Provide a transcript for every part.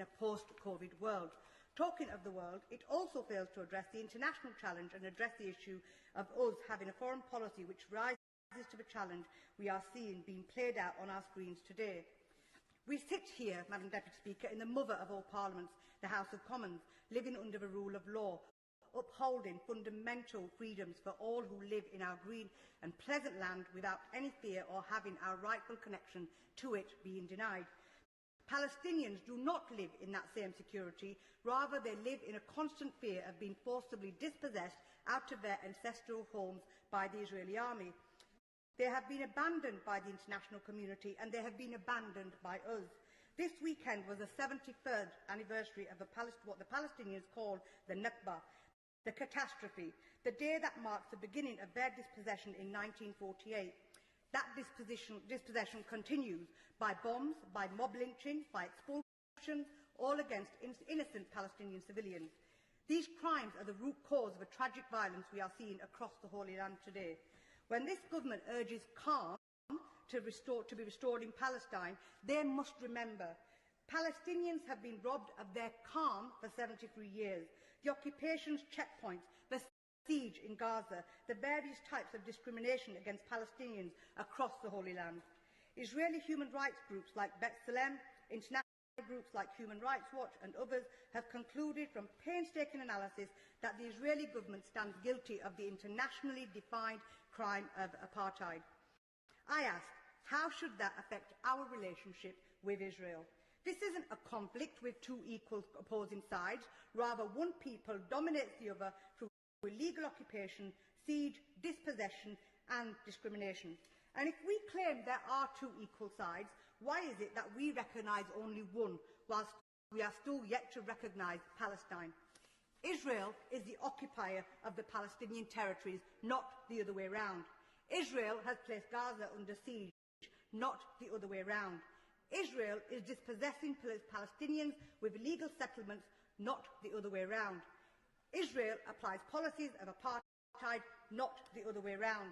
a post-COVID world. Talking of the world, it also fails to address the international challenge and address the issue of us having a foreign policy which rises to the challenge we are seeing being played out on our screens today. We sit here, Madam Deputy Speaker, in the mother of all parliaments, the House of Commons, living under the rule of law, upholding fundamental freedoms for all who live in our green and pleasant land without any fear or having our rightful connection to it being denied. Palestinians do not live in that same security, rather they live in a constant fear of being forcibly dispossessed out of their ancestral homes by the Israeli army. They have been abandoned by the international community and they have been abandoned by us. This weekend was the 73rd anniversary of what the Palestinians call the Nakba, the catastrophe, the day that marks the beginning of their dispossession in 1948. That dispossession continues by bombs, by mob lynching, by expulsions, all against innocent Palestinian civilians. These crimes are the root cause of the tragic violence we are seeing across the Holy Land today. When this government urges calm to be restored in Palestine, they must remember Palestinians have been robbed of their calm for 73 years. The occupation's checkpoints, the siege in Gaza, the various types of discrimination against Palestinians across the Holy Land. Israeli human rights groups like B'Tselem, international groups like Human Rights Watch and others have concluded from painstaking analysis that the Israeli government stands guilty of the internationally defined crime of apartheid. I ask, how should that affect our relationship with Israel? This isn't a conflict with two equal opposing sides, rather one people dominates the other through illegal occupation, siege, dispossession and discrimination. And if we claim there are two equal sides, why is it that we recognise only one, whilst we are still yet to recognise Palestine? Israel is the occupier of the Palestinian territories, not the other way round. Israel has placed Gaza under siege, not the other way round. Israel is dispossessing Palestinians with illegal settlements, not the other way round. Israel applies policies of apartheid, not the other way round.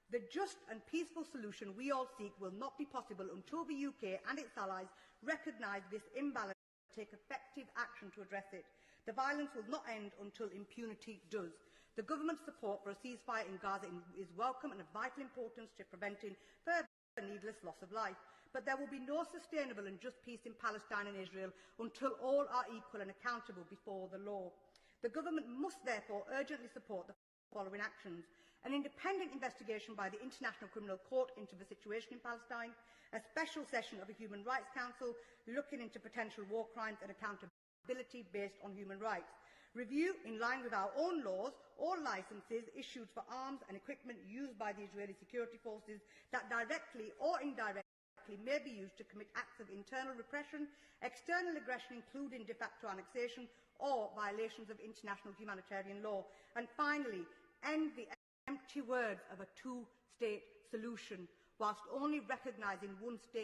The just and peaceful solution we all seek will not be possible until the UK and its allies recognise this imbalance and take effective action to address it. The violence will not end until impunity does. The government's support for a ceasefire in Gaza is welcome and of vital importance to preventing further needless loss of life. But there will be no sustainable and just peace in Palestine and Israel until all are equal and accountable before the law. The government must therefore urgently support the following actions: an independent investigation by the International Criminal Court into the situation in Palestine, a special session of the Human Rights Council looking into potential war crimes and accountability based on human rights, review in line with our own laws all licences issued for arms and equipment used by the Israeli security forces that directly or indirectly may be used to commit acts of internal repression, external aggression including de facto annexation or violations of international humanitarian law, and finally end the empty words of a two-state solution, whilst only recognising one state